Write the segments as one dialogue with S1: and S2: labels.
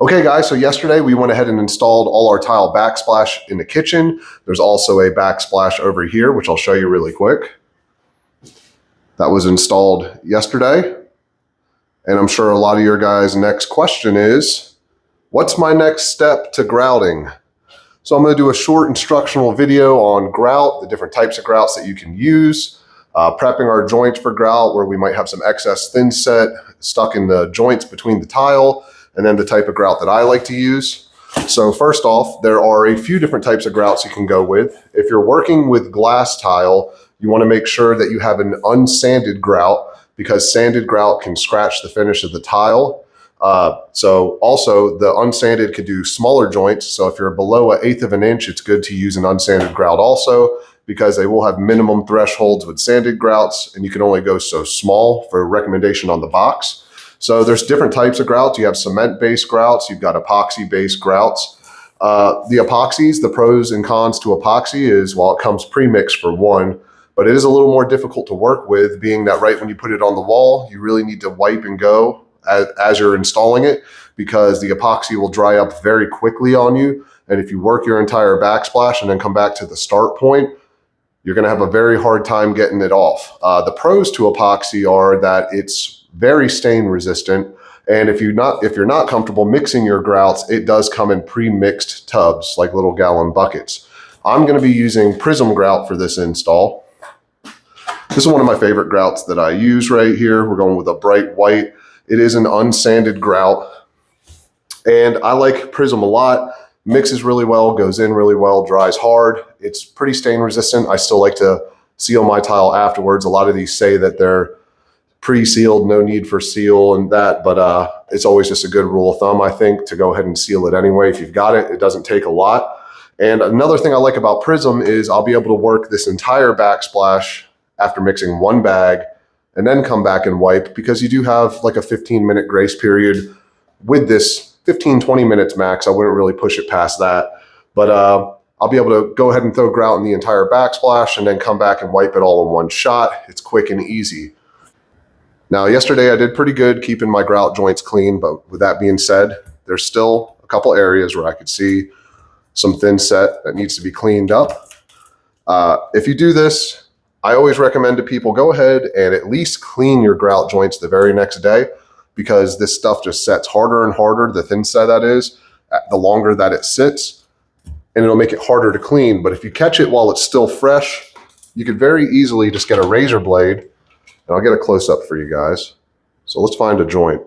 S1: Okay guys, so yesterday we went ahead and installed all our tile backsplash in the kitchen. There's also a backsplash over here, which I'll show you really quick. That was installed yesterday. And I'm sure a lot of your guys' next question is, what's my next step to grouting? So I'm going to do a short instructional video on grout, the different types of grouts that you can use, prepping our joints for grout where we might have some excess thin set stuck in the joints between the tile, and then the type of grout that I like to use. So first off, there are a few different types of grouts you can go with. If you're working with glass tile, you want to make sure that you have an unsanded grout because sanded grout can scratch the finish of the tile. So also the unsanded could do smaller joints. So if you're below 1/8 of an inch, it's good to use an unsanded grout also because they will have minimum thresholds with sanded grouts and you can only go so small for recommendation on the box. So there's different types of grouts. You have cement-based grouts, you've got epoxy-based grouts. The epoxies, the pros and cons to epoxy is, while it comes pre-mixed for one, but it is a little more difficult to work with, being that right when you put it on the wall, you really need to wipe and go as you're installing it because the epoxy will dry up very quickly on you. And if you work your entire backsplash and then come back to the start point, you're going to have a very hard time getting it off. The pros to epoxy are that it's very stain resistant, and if you're not comfortable mixing your grouts, it does come in pre-mixed tubs like little gallon buckets. I'm going to be using Prism grout for this install. This is one of my favorite grouts that I use right here. We're going with a bright white. It is an unsanded grout, and I like Prism a lot. Mixes really well, goes in really well, dries hard. It's pretty stain resistant. I still like to seal my tile afterwards. A lot of these say that they're pre-sealed, no need for seal and that, but it's always just a good rule of thumb, I think, to go ahead and seal it anyway. If you've got it, it doesn't take a lot. And another thing I like about Prism is I'll be able to work this entire backsplash after mixing one bag and then come back and wipe, because you do have like a 15-minute grace period with this, 15-20 minutes max. I wouldn't really push it past that, but I'll be able to go ahead and throw grout in the entire backsplash and then come back and wipe it all in one shot. It's quick and easy. Now, yesterday I did pretty good keeping my grout joints clean, but with that being said, there's still a couple areas where I could see some thin set that needs to be cleaned up. If you do this, I always recommend to people, go ahead and at least clean your grout joints the very next day, because this stuff just sets harder and harder, the thin set that is, the longer that it sits, and it'll make it harder to clean. But if you catch it while it's still fresh, you could very easily just get a razor blade. And I'll get a close-up for you guys. So let's find a joint.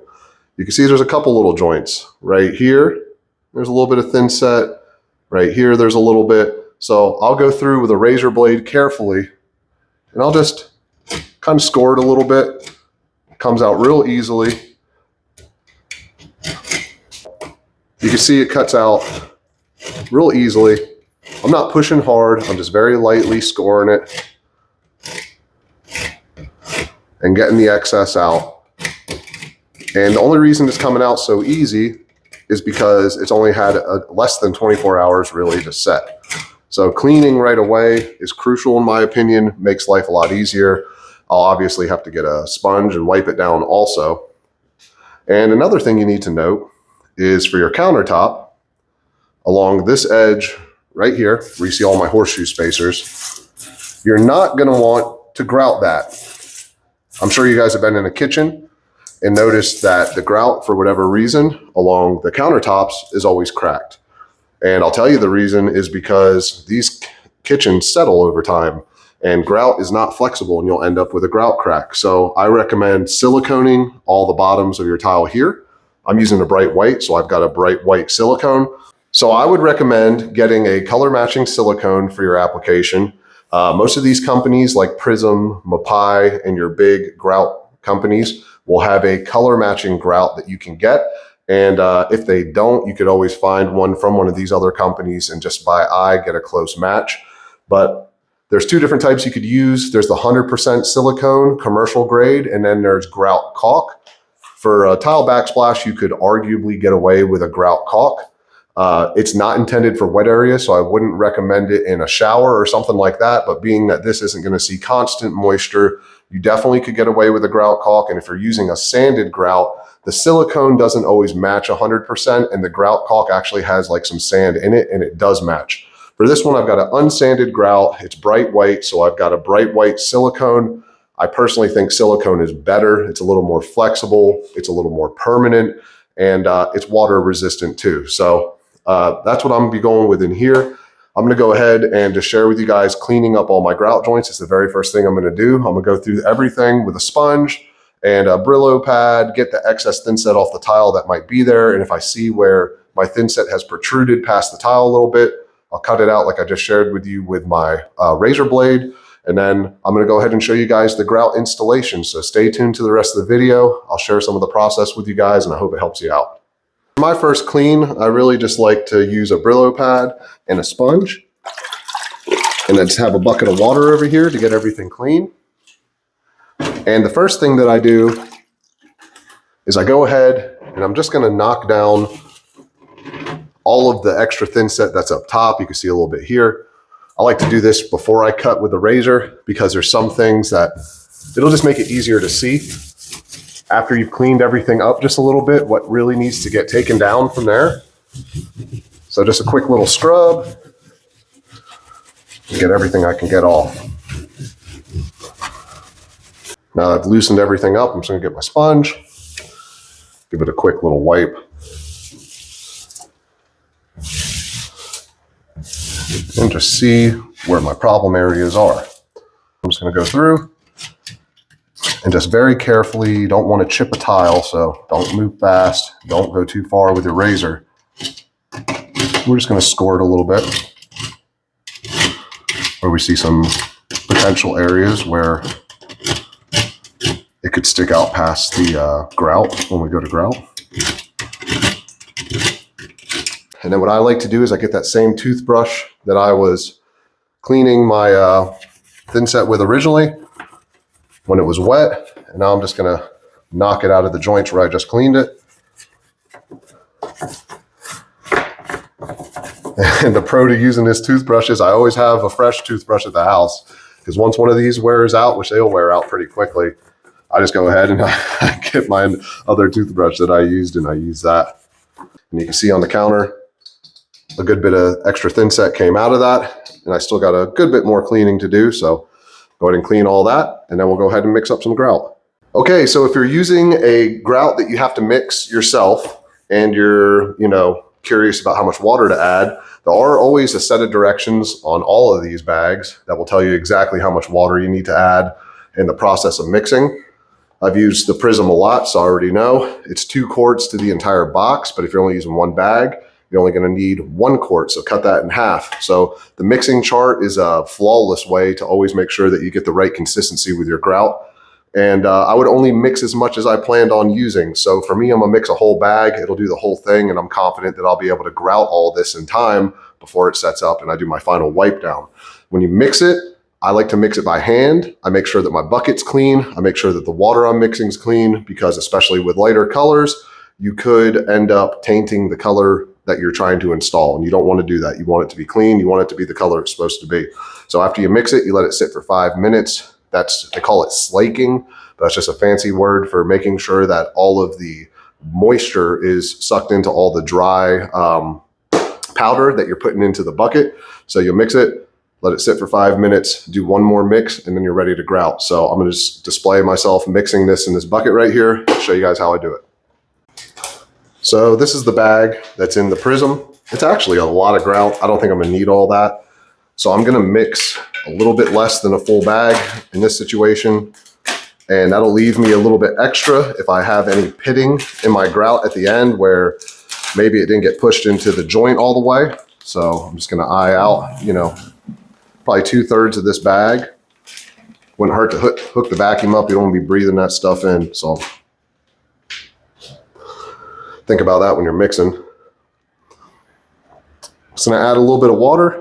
S1: You can see there's a couple little joints. Right here, there's a little bit of thin set. Right here, there's a little bit. So I'll go through with a razor blade carefully, and I'll just kind of score it a little bit. It comes out real easily. You can see it cuts out real easily. I'm not pushing hard. I'm just very lightly scoring it and getting the excess out. And the only reason it's coming out so easy is because it's only had less than 24 hours really to set. So cleaning right away is crucial in my opinion, makes life a lot easier. I'll obviously have to get a sponge and wipe it down also. And another thing you need to note is for your countertop, along this edge right here, where you see all my horseshoe spacers, you're not gonna want to grout that. I'm sure you guys have been in a kitchen and noticed that the grout, for whatever reason, along the countertops is always cracked. And I'll tell you the reason is because these kitchens settle over time and grout is not flexible and you'll end up with a grout crack. So I recommend siliconing all the bottoms of your tile here. I'm using a bright white, so I've got a bright white silicone. So I would recommend getting a color matching silicone for your application. Most of these companies like Prism, Mapai, and your big grout companies will have a color matching grout that you can get. And if they don't, you could always find one from one of these other companies and just by eye get a close match. But there's two different types you could use. There's the 100% silicone commercial grade, and then there's grout caulk. For a tile backsplash, you could arguably get away with a grout caulk. It's not intended for wet areas, so I wouldn't recommend it in a shower or something like that. But being that this isn't going to see constant moisture, you definitely could get away with a grout caulk. And if you're using a sanded grout, The silicone doesn't always match 100%, and the grout caulk actually has like some sand in it, and it does match. For this one, I've got an unsanded grout. It's bright white, so I've got a bright white silicone. I personally think silicone is better. It's a little more flexible. It's a little more permanent, and it's water resistant too. So that's what I'm gonna be going with in here. I'm gonna go ahead and just share with you guys cleaning up all my grout joints. It's the very first thing I'm gonna do. I'm gonna go through everything with a sponge and a Brillo pad, get the excess thinset off the tile that might be there. And if I see where my thinset has protruded past the tile a little bit, I'll cut it out like I just shared with you with my razor blade. And then I'm gonna go ahead and show you guys the grout installation. So stay tuned to the rest of the video. I'll share some of the process with you guys, and I hope it helps you out. For my first clean, I really just like to use a Brillo pad and a sponge. And then just have a bucket of water over here to get everything clean. And the first thing that I do is I go ahead and I'm just gonna knock down all of the extra thinset that's up top. You can see a little bit here. I like to do this before I cut with the razor because there's some things that it'll just make it easier to see after you've cleaned everything up just a little bit, what really needs to get taken down from there. So just a quick little scrub, get everything I can get off. Now that I've loosened everything up, I'm just gonna get my sponge, give it a quick little wipe. And just see where my problem areas are. I'm just gonna go through and just very carefully, you don't wanna chip a tile, so don't move fast, don't go too far with your razor. We're just gonna score it a little bit where we see some potential areas where it could stick out past the grout when we go to grout. And then what I like to do is I get that same toothbrush that I was cleaning my thinset with originally when it was wet. And now I'm just gonna knock it out of the joints where I just cleaned it. And the pro to using this toothbrush is I always have a fresh toothbrush at the house, because once one of these wears out, which they'll wear out pretty quickly, I just go ahead and I get my other toothbrush that I used and I use that. And you can see on the counter, a good bit of extra thinset came out of that, and I still got a good bit more cleaning to do. So go ahead and clean all that, and then we'll go ahead and mix up some grout. Okay, so if you're using a grout that you have to mix yourself and you're, curious about how much water to add, there are always a set of directions on all of these bags that will tell you exactly how much water you need to add in the process of mixing. I've used the Prism a lot, so I already know it's 2 quarts to the entire box, but if you're only using one bag, you're only gonna need 1 quart, so cut that in half. So the mixing chart is a flawless way to always make sure that you get the right consistency with your grout. And I would only mix as much as I planned on using. So for me, I'm gonna mix a whole bag. It'll do the whole thing, and I'm confident that I'll be able to grout all this in time before it sets up and I do my final wipe down. When you mix it, I like to mix it by hand. I make sure that my bucket's clean. I make sure that the water I'm mixing is clean, because especially with lighter colors, you could end up tainting the color that you're trying to install, and you don't want to do that. You want it to be clean. You want it to be the color it's supposed to be. So after you mix it, you let it sit for 5 minutes. They call it slaking, but that's just a fancy word for making sure that all of the moisture is sucked into all the dry powder that you're putting into the bucket. So you'll mix it, let it sit for 5 minutes, do one more mix, and then you're ready to grout. So I'm gonna just display myself mixing this in this bucket right here, show you guys how I do it. So this is the bag that's in the Prism. It's actually a lot of grout. I don't think I'm gonna need all that. So I'm gonna mix a little bit less than a full bag in this situation. And that'll leave me a little bit extra if I have any pitting in my grout at the end where maybe it didn't get pushed into the joint all the way. So I'm just gonna eye out, probably 2/3 of this bag. Wouldn't hurt to hook the vacuum up. You don't wanna be breathing that stuff in. So think about that when you're mixing. Just gonna add a little bit of water.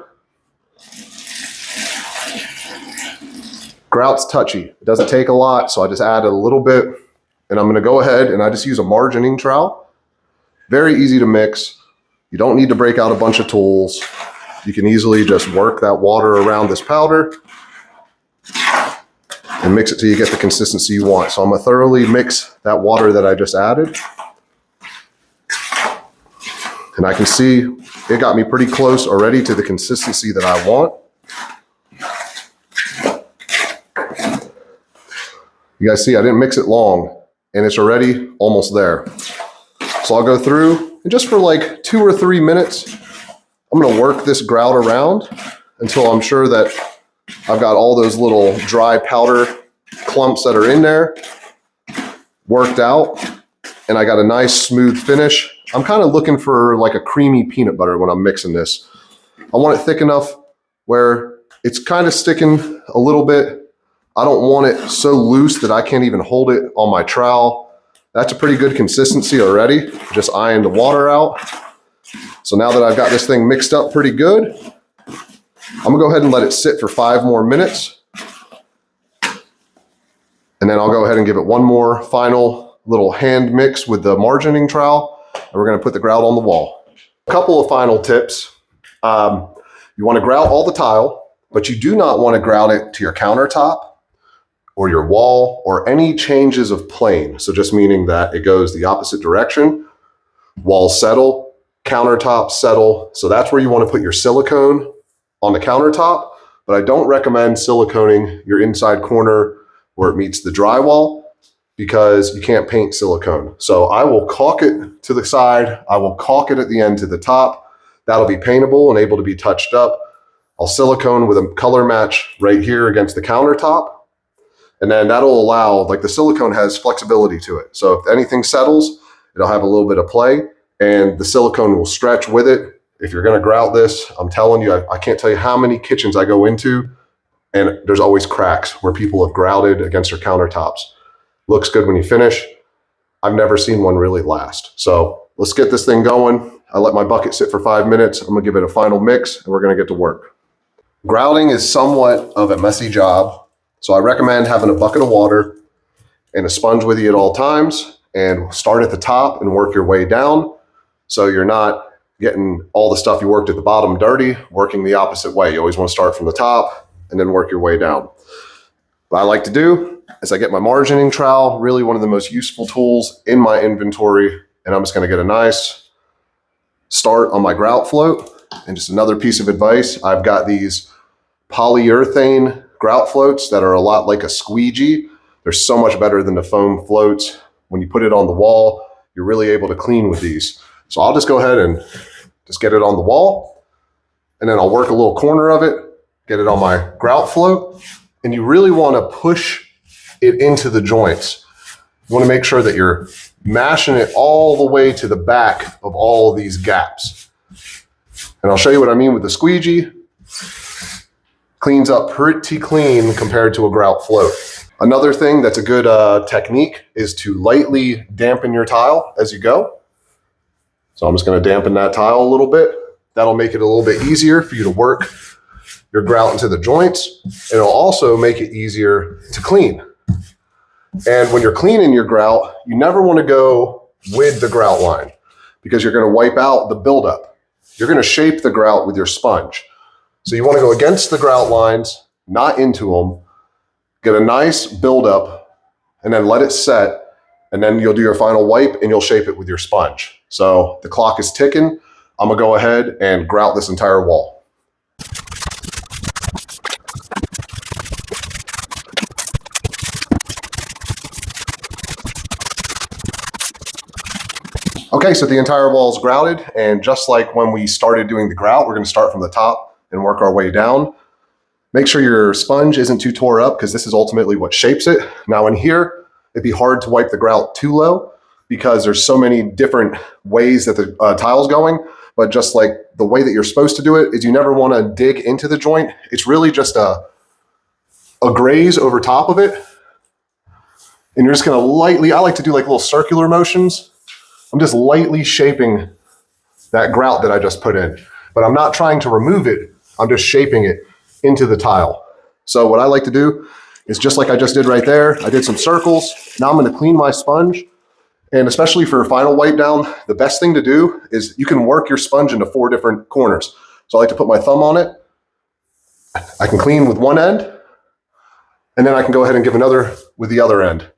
S1: Grout's touchy. It doesn't take a lot, so I just add a little bit, and I'm gonna go ahead and I just use a margining trowel. Very easy to mix. You don't need to break out a bunch of tools. You can easily just work that water around this powder and mix it till you get the consistency you want. So I'm gonna thoroughly mix that water that I just added. And I can see it got me pretty close already to the consistency that I want. You guys see, I didn't mix it long and it's already almost there. So I'll go through and just for like 2 or 3 minutes, I'm gonna work this grout around until I'm sure that I've got all those little dry powder clumps that are in there worked out and I got a nice smooth finish. I'm kind of looking for like a creamy peanut butter when I'm mixing this. I want it thick enough where it's kind of sticking a little bit. I don't want it so loose that I can't even hold it on my trowel. That's a pretty good consistency already. Just eyeing the water out. So now that I've got this thing mixed up pretty good, I'm gonna go ahead and let it sit for 5 more minutes. And then I'll go ahead and give it one more final little hand mix with the margining trowel. And we're gonna put the grout on the wall. A couple of final tips. You wanna grout all the tile, but you do not wanna grout it to your countertop or your wall or any changes of plane. So just meaning that it goes the opposite direction. Walls settle, countertops settle. So that's where you wanna put your silicone on the countertop, but I don't recommend siliconing your inside corner where it meets the drywall because you can't paint silicone. So I will caulk it to the side. I will caulk it at the end to the top. That'll be paintable and able to be touched up. I'll silicone with a color match right here against the countertop. And then that'll allow, like the silicone has flexibility to it. So if anything settles, it'll have a little bit of play and the silicone will stretch with it. If you're gonna grout this, I'm telling you, I can't tell you how many kitchens I go into and there's always cracks where people have grouted against their countertops. Looks good when you finish. I've never seen one really last. So let's get this thing going. I let my bucket sit for 5 minutes. I'm gonna give it a final mix and we're gonna get to work. Grouting is somewhat of a messy job. So I recommend having a bucket of water and a sponge with you at all times and start at the top and work your way down. So you're not getting all the stuff you worked at the bottom dirty, working the opposite way. You always want to start from the top and then work your way down. What I like to do is I get my margining trowel, really one of the most useful tools in my inventory, and I'm just going to get a nice start on my grout float. And just another piece of advice, I've got these polyurethane grout floats that are a lot like a squeegee. They're so much better than the foam floats. When you put it on the wall, you're really able to clean with these. So I'll just go ahead and just get it on the wall, and then I'll work a little corner of it, get it on my grout float, and you really want to push it into the joints. You want to make sure that you're mashing it all the way to the back of all of these gaps. And I'll show you what I mean with the squeegee. Cleans up pretty clean compared to a grout float. Another thing that's a good technique is to lightly dampen your tile as you go. So I'm just going to dampen that tile a little bit. That'll make it a little bit easier for you to work your grout into the joints. And it'll also make it easier to clean. And when you're cleaning your grout, you never want to go with the grout line because you're going to wipe out the buildup. You're going to shape the grout with your sponge. So you want to go against the grout lines, not into them, get a nice buildup, and then let it set. And then you'll do your final wipe and you'll shape it with your sponge. So the clock is ticking. I'm gonna go ahead and grout this entire wall. Okay, so the entire wall is grouted, and just like when we started doing the grout, we're gonna start from the top and work our way down. Make sure your sponge isn't too tore up because this is ultimately what shapes it. Now in here, it'd be hard to wipe the grout too low because there's so many different ways that the tile's going, but just like the way that you're supposed to do it is you never want to dig into the joint. It's really just a graze over top of it. And you're just going to lightly, I like to do like little circular motions. I'm just lightly shaping that grout that I just put in, but I'm not trying to remove it. I'm just shaping it into the tile. So what I like to do is just like I just did right there. I did some circles. Now I'm going to clean my sponge. And especially for a final wipe down, the best thing to do is you can work your sponge into 4 different corners. So I like to put my thumb on it. I can clean with one end, and then I can go ahead and give another with the other end.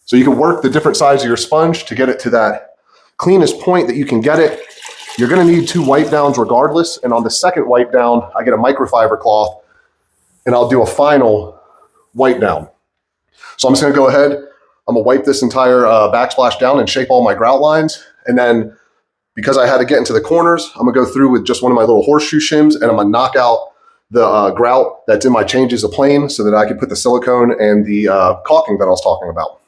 S1: So you can work the different sides of your sponge to get it to that cleanest point that you can get it. You're gonna need 2 wipe downs regardless, and on the second wipe down, I get a microfiber cloth and I'll do a final wipe down. So I'm just gonna go ahead, I'm gonna wipe this entire backsplash down and shape all my grout lines. And then because I had to get into the corners, I'm gonna go through with just one of my little horseshoe shims and I'm gonna knock out the grout that's in my changes of plane so that I can put the silicone and the caulking that I was talking about.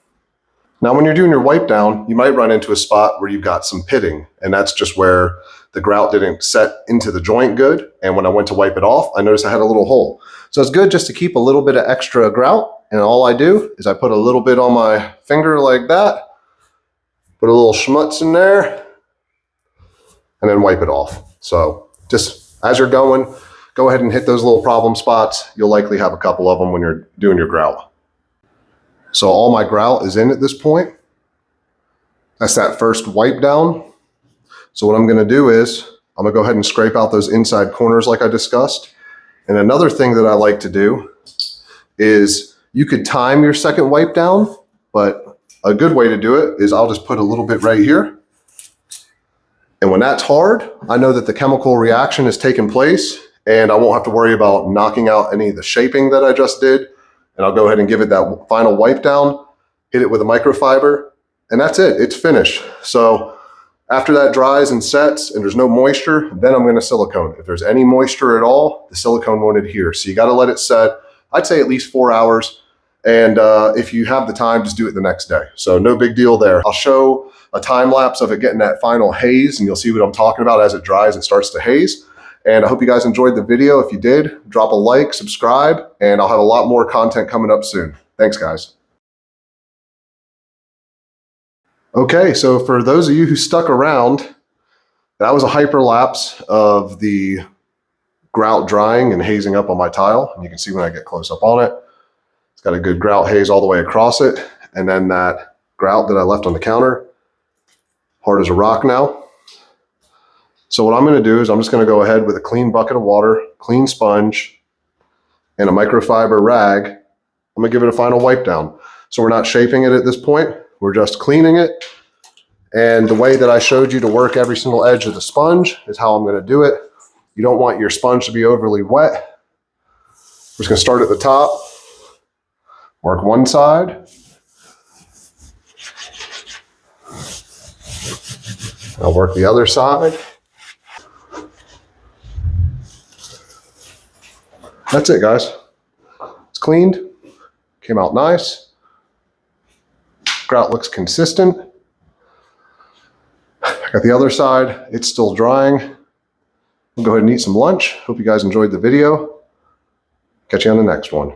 S1: Now, when you're doing your wipe down, you might run into a spot where you've got some pitting, and that's just where the grout didn't set into the joint good. And when I went to wipe it off, I noticed I had a little hole. So it's good just to keep a little bit of extra grout. And all I do is I put a little bit on my finger like that, put a little schmutz in there, and then wipe it off. So just as you're going, go ahead and hit those little problem spots. You'll likely have a couple of them when you're doing your grout. So all my grout is in at this point. That's that first wipe down. So what I'm gonna do is, I'm gonna go ahead and scrape out those inside corners like I discussed. And another thing that I like to do is you could time your second wipe down, but a good way to do it is I'll just put a little bit right here. And when that's hard, I know that the chemical reaction has taken place and I won't have to worry about knocking out any of the shaping that I just did. And I'll go ahead and give it that final wipe down, hit it with a microfiber, and that's it, it's finished. So after that dries and sets and there's no moisture, then I'm gonna silicone. If there's any moisture at all, the silicone won't adhere. So you gotta let it set, I'd say at least 4 hours. And if you have the time, just do it the next day. So no big deal there. I'll show a time lapse of it getting that final haze and you'll see what I'm talking about. As it dries, it starts to haze. And I hope you guys enjoyed the video. If you did, drop a like, subscribe, and I'll have a lot more content coming up soon. Thanks, guys. Okay, so for those of you who stuck around, that was a hyperlapse of the grout drying and hazing up on my tile. And you can see when I get close up on it, it's got a good grout haze all the way across it. And then that grout that I left on the counter, hard as a rock now. So what I'm gonna do is I'm just gonna go ahead with a clean bucket of water, clean sponge, and a microfiber rag. I'm gonna give it a final wipe down. So we're not shaping it at this point, we're just cleaning it. And the way that I showed you to work every single edge of the sponge is how I'm gonna do it. You don't want your sponge to be overly wet. We're just gonna start at the top, work one side. I'll work the other side. That's it, guys. It's cleaned, came out nice. Grout looks consistent. I got the other side, it's still drying. We'll go ahead and eat some lunch. Hope you guys enjoyed the video. Catch you on the next one.